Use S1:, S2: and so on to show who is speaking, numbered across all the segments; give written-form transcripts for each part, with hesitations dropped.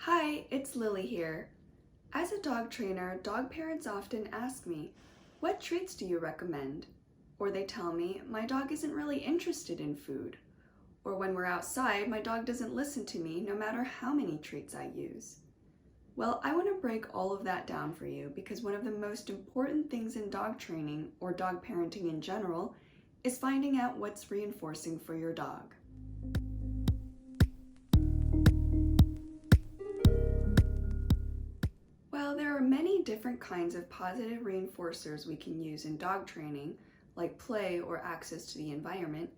S1: Hi, it's Lily here. As a dog trainer, dog parents often ask me, what treats do you recommend? Or they tell me, my dog isn't really interested in food. Or when we're outside, my dog doesn't listen to me no matter how many treats I use. Well, I want to break all of that down for you because one of the most important things in dog training or dog parenting in general is finding out what's reinforcing for your dog. While there are many different kinds of positive reinforcers we can use in dog training, like play or access to the environment,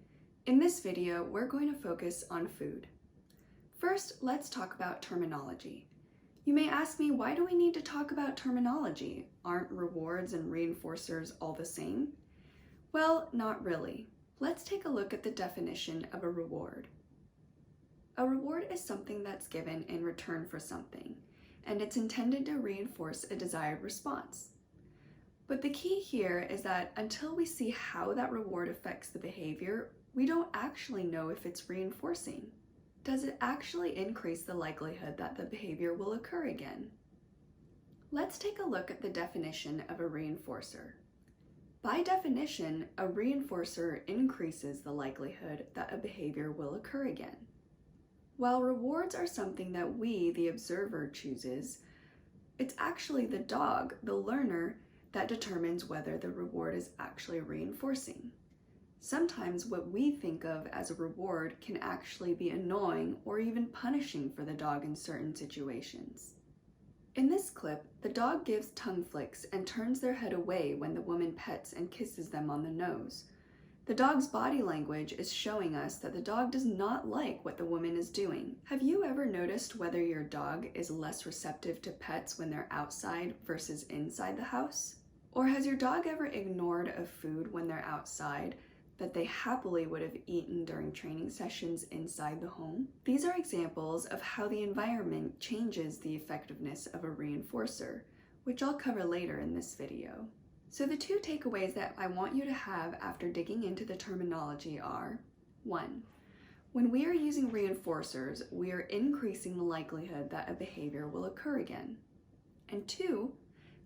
S1: in this video we're going to focus on food. First, let's talk about terminology. You may ask me, why do we need to talk about terminology? Aren't rewards and reinforcers all the same? Well, not really. Let's take a look at the definition of a reward. A reward is something that's given in return for something, and it's intended to reinforce a desired response. But the key here is that until we see how that reward affects the behavior, we don't actually know if it's reinforcing. Does it actually increase the likelihood that the behavior will occur again? Let's take a look at the definition of a reinforcer. By definition, a reinforcer increases the likelihood that a behavior will occur again. While rewards are something that we, the observer, chooses, it's actually the dog, the learner, that determines whether the reward is actually reinforcing. Sometimes what we think of as a reward can actually be annoying or even punishing for the dog in certain situations. In this clip, the dog gives tongue flicks and turns their head away when the woman pets and kisses them on the nose. The dog's body language is showing us that the dog does not like what the woman is doing. Have you ever noticed whether your dog is less receptive to pets when they're outside versus inside the house? Or has your dog ever ignored a food when they're outside that they happily would have eaten during training sessions inside the home? These are examples of how the environment changes the effectiveness of a reinforcer, which I'll cover later in this video. So the two takeaways that I want you to have after digging into the terminology are: 1. When we are using reinforcers, we are increasing the likelihood that a behavior will occur again. And 2,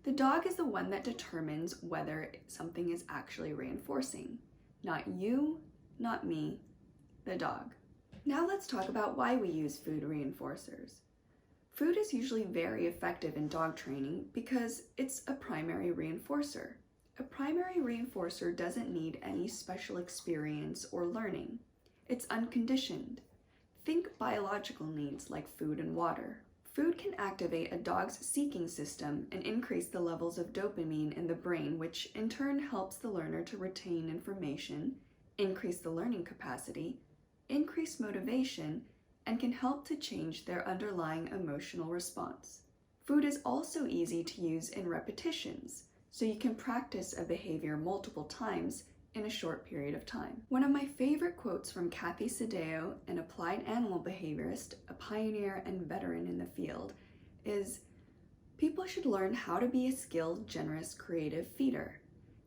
S1: the dog is the one that determines whether something is actually reinforcing. Not you, not me, the dog. Now let's talk about why we use food reinforcers. Food is usually very effective in dog training because it's a primary reinforcer. A primary reinforcer doesn't need any special experience or learning. It's unconditioned. Think biological needs like food and water. Food can activate a dog's seeking system and increase the levels of dopamine in the brain, which in turn helps the learner to retain information, increase the learning capacity, increase motivation, and can help to change their underlying emotional response. Food is also easy to use in repetitions, so you can practice a behavior multiple times in a short period of time. One of my favorite quotes from Kathy Sadeo, an applied animal behaviorist, a pioneer and veteran in the field, is, "People should learn how to be a skilled, generous, creative feeder.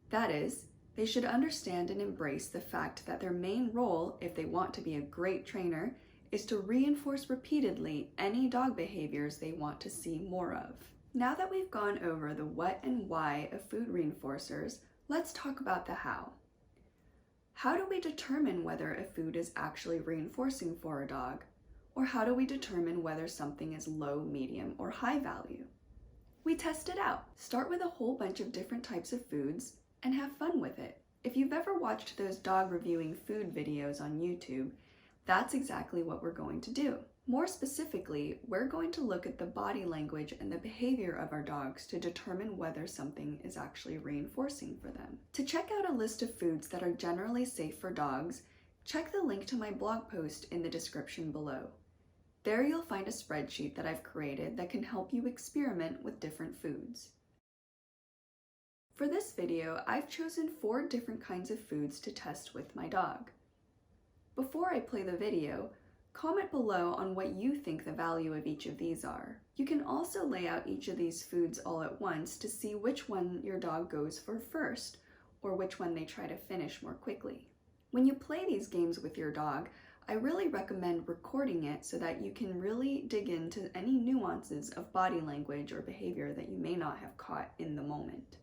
S1: That is, they should understand and embrace the fact that their main role, if they want to be a great trainer, is to reinforce repeatedly any dog behaviors they want to see more of." Now that we've gone over the what and why of food reinforcers, let's talk about the how. How do we determine whether a food is actually reinforcing for a dog? Or how do we determine whether something is low, medium, or high value? We test it out. Start with a whole bunch of different types of foods and have fun with it. If you've ever watched those dog reviewing food videos on YouTube, that's exactly what we're going to do. More specifically, we're going to look at the body language and the behavior of our dogs to determine whether something is actually reinforcing for them. To check out a list of foods that are generally safe for dogs, check the link to my blog post in the description below. There you'll find a spreadsheet that I've created that can help you experiment with different foods. For this video, I've chosen 4 different kinds of foods to test with my dog. Before I play the video, comment below on what you think the value of each of these are. You can also lay out each of these foods all at once to see which one your dog goes for first, or which one they try to finish more quickly. When you play these games with your dog, I really recommend recording it so that you can really dig into any nuances of body language or behavior that you may not have caught in the moment.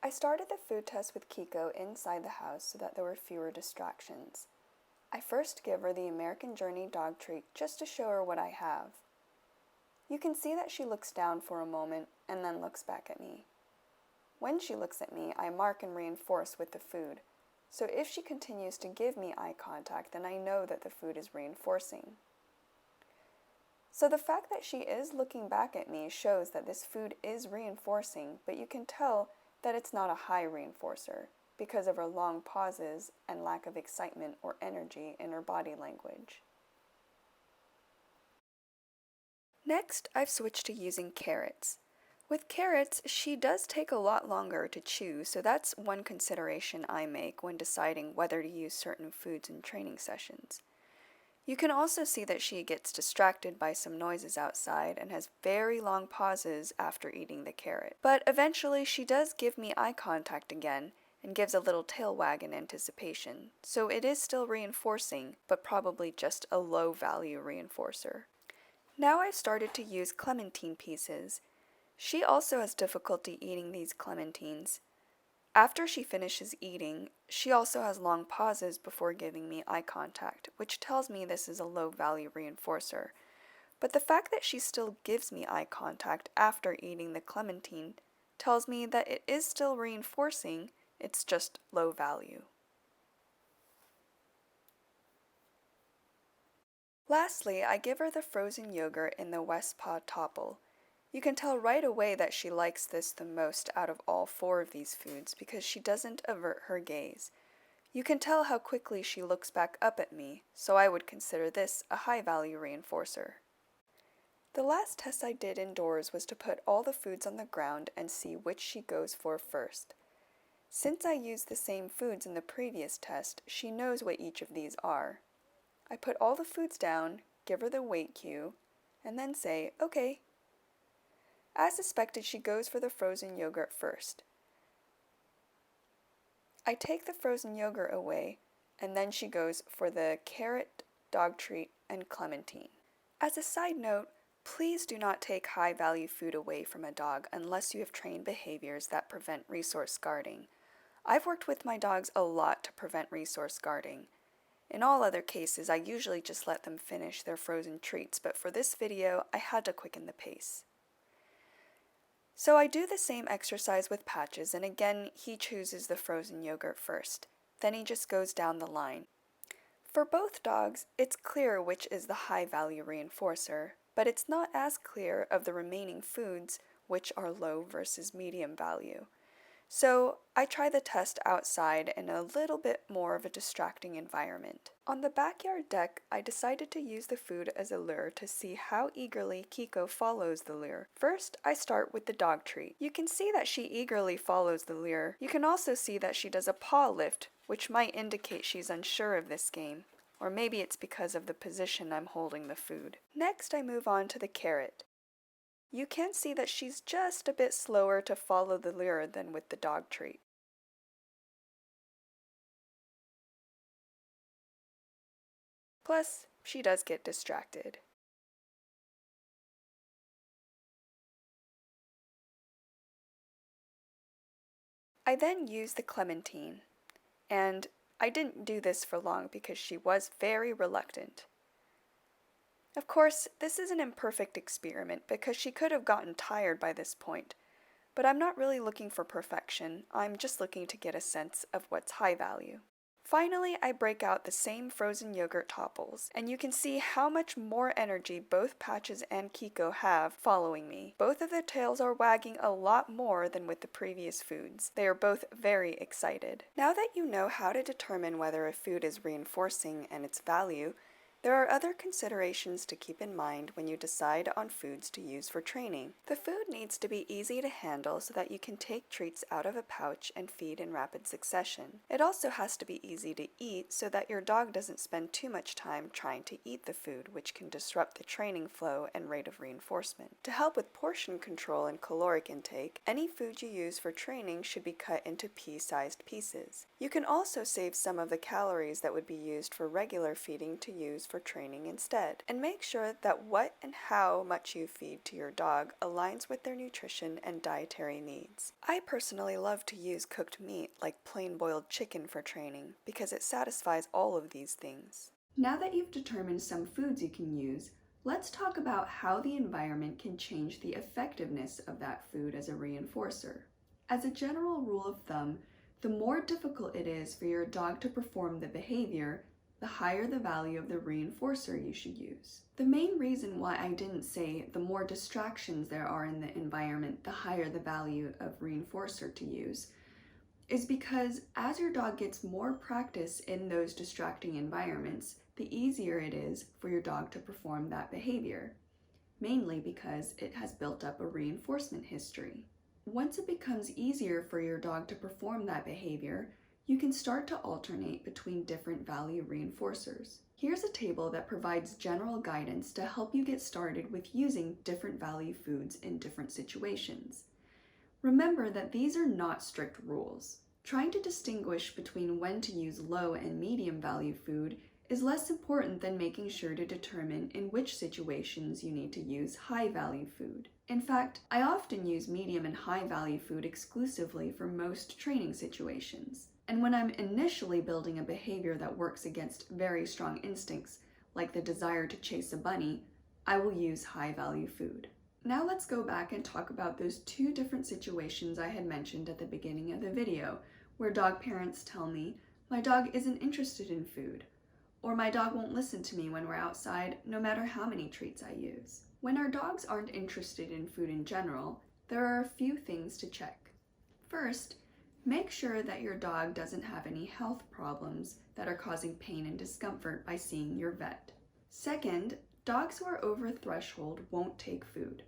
S1: I started the food test with Kiko inside the house so that there were fewer distractions. I first give her the American Journey dog treat just to show her what I have. You can see that she looks down for a moment and then looks back at me. When she looks at me, I mark and reinforce with the food. So if she continues to give me eye contact, then I know that the food is reinforcing. So the fact that she is looking back at me shows that this food is reinforcing, but you can tell that it's not a high reinforcer because of her long pauses and lack of excitement or energy in her body language. Next, I've switched to using carrots. With carrots, she does take a lot longer to chew, so that's one consideration I make when deciding whether to use certain foods in training sessions. You can also see that she gets distracted by some noises outside and has very long pauses after eating the carrot. But eventually she does give me eye contact again and gives a little tail wag in anticipation, so it is still reinforcing, but probably just a low value reinforcer. Now I've started to use clementine pieces. She also has difficulty eating these clementines. After she finishes eating, she also has long pauses before giving me eye contact, which tells me this is a low-value reinforcer. But the fact that she still gives me eye contact after eating the clementine tells me that it is still reinforcing, it's just low value. Lastly, I give her the frozen yogurt in the West Paw Topple. You can tell right away that she likes this the most out of all 4 of these foods because she doesn't avert her gaze. You can tell how quickly she looks back up at me, so I would consider this a high-value reinforcer. The last test I did indoors was to put all the foods on the ground and see which she goes for first. Since I used the same foods in the previous test, she knows what each of these are. I put all the foods down, give her the weight cue, and then say, "Okay." As suspected, she goes for the frozen yogurt first. I take the frozen yogurt away, and then she goes for the carrot, dog treat, and clementine. As a side note, please do not take high-value food away from a dog unless you have trained behaviors that prevent resource guarding. I've worked with my dogs a lot to prevent resource guarding. In all other cases, I usually just let them finish their frozen treats, but for this video, I had to quicken the pace. So I do the same exercise with Patches, and again, he chooses the frozen yogurt first. Then he just goes down the line. For both dogs, it's clear which is the high-value reinforcer, but it's not as clear of the remaining foods which are low versus medium value. So I try the test outside in a little bit more of a distracting environment. On the backyard deck, I decided to use the food as a lure to see how eagerly Kiko follows the lure. First, I start with the dog treat. You can see that she eagerly follows the lure. You can also see that she does a paw lift, which might indicate she's unsure of this game. Or maybe it's because of the position I'm holding the food. Next, I move on to the carrot. You can see that she's just a bit slower to follow the lure than with the dog treat. Plus, she does get distracted. I then use the clementine, and I didn't do this for long because she was very reluctant. Of course, this is an imperfect experiment because she could have gotten tired by this point, but I'm not really looking for perfection, I'm just looking to get a sense of what's high value. Finally, I break out the same frozen yogurt topples, and you can see how much more energy both Patches and Kiko have following me. Both of their tails are wagging a lot more than with the previous foods. They are both very excited. Now that you know how to determine whether a food is reinforcing and its value, There are other considerations to keep in mind when you decide on foods to use for training. The food needs to be easy to handle so that you can take treats out of a pouch and feed in rapid succession. It also has to be easy to eat so that your dog doesn't spend too much time trying to eat the food, which can disrupt the training flow and rate of reinforcement. To help with portion control and caloric intake, any food you use for training should be cut into pea-sized pieces. You can also save some of the calories that would be used for regular feeding to use for training instead, and make sure that what and how much you feed to your dog aligns with their nutrition and dietary needs. I personally love to use cooked meat like plain boiled chicken for training because it satisfies all of these things. Now that you've determined some foods you can use, let's talk about how the environment can change the effectiveness of that food as a reinforcer. As a general rule of thumb, the more difficult it is for your dog to perform the behavior, the higher the value of the reinforcer you should use. The main reason why I didn't say the more distractions there are in the environment, the higher the value of reinforcer to use, is because as your dog gets more practice in those distracting environments, the easier it is for your dog to perform that behavior, mainly because it has built up a reinforcement history. Once it becomes easier for your dog to perform that behavior, you can start to alternate between different value reinforcers. Here's a table that provides general guidance to help you get started with using different value foods in different situations. Remember that these are not strict rules. Trying to distinguish between when to use low and medium value food is less important than making sure to determine in which situations you need to use high value food. In fact, I often use medium and high value food exclusively for most training situations. And when I'm initially building a behavior that works against very strong instincts, like the desire to chase a bunny, I will use high value food. Now let's go back and talk about those two different situations I had mentioned at the beginning of the video, where dog parents tell me, my dog isn't interested in food, or my dog won't listen to me when we're outside, no matter how many treats I use. When our dogs aren't interested in food in general, there are a few things to check. First, make sure that your dog doesn't have any health problems that are causing pain and discomfort by seeing your vet. Second, dogs who are over threshold won't take food.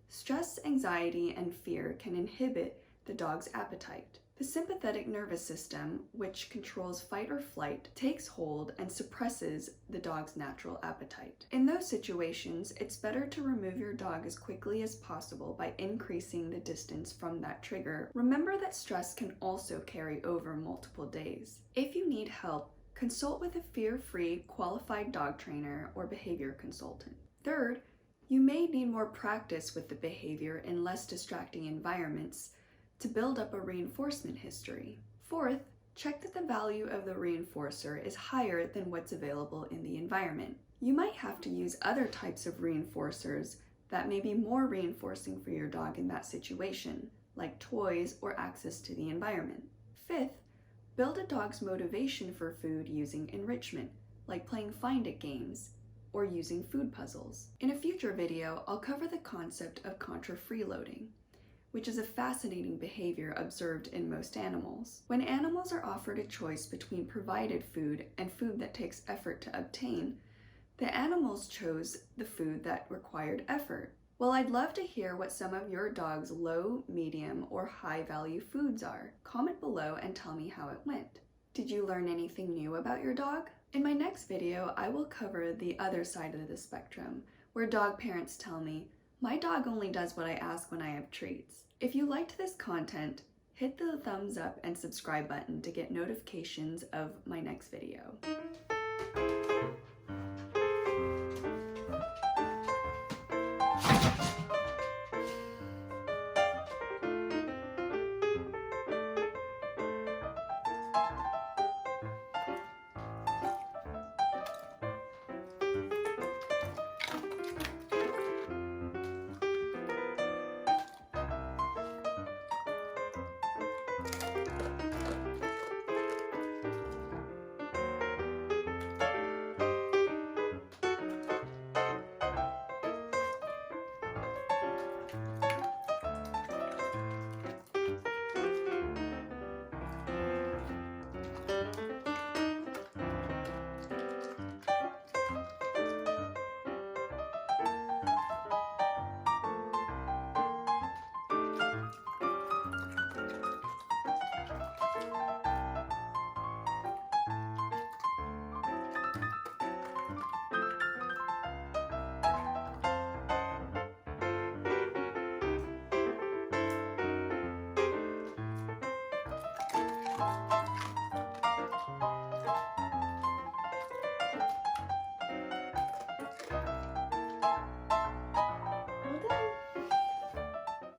S1: Stress, anxiety, and fear can inhibit the dog's appetite. The sympathetic nervous system, which controls fight or flight, takes hold and suppresses the dog's natural appetite. In those situations, it's better to remove your dog as quickly as possible by increasing the distance from that trigger. Remember that stress can also carry over multiple days. If you need help, consult with a fear-free, qualified dog trainer or behavior consultant. Third, you may need more practice with the behavior in less distracting environments to build up a reinforcement history. Fourth, check that the value of the reinforcer is higher than what's available in the environment. You might have to use other types of reinforcers that may be more reinforcing for your dog in that situation, like toys or access to the environment. Fifth, build a dog's motivation for food using enrichment, like playing find-it games or using food puzzles. In a future video, I'll cover the concept of contra-freeloading, which is a fascinating behavior observed in most animals. When animals are offered a choice between provided food and food that takes effort to obtain, the animals chose the food that required effort. Well, I'd love to hear what some of your dog's low, medium, or high value foods are. Comment below and tell me how it went. Did you learn anything new about your dog? In my next video, I will cover the other side of the spectrum, where dog parents tell me, my dog only does what I ask when I have treats. If you liked this content, hit the thumbs up and subscribe button to get notifications of my next video. Bye!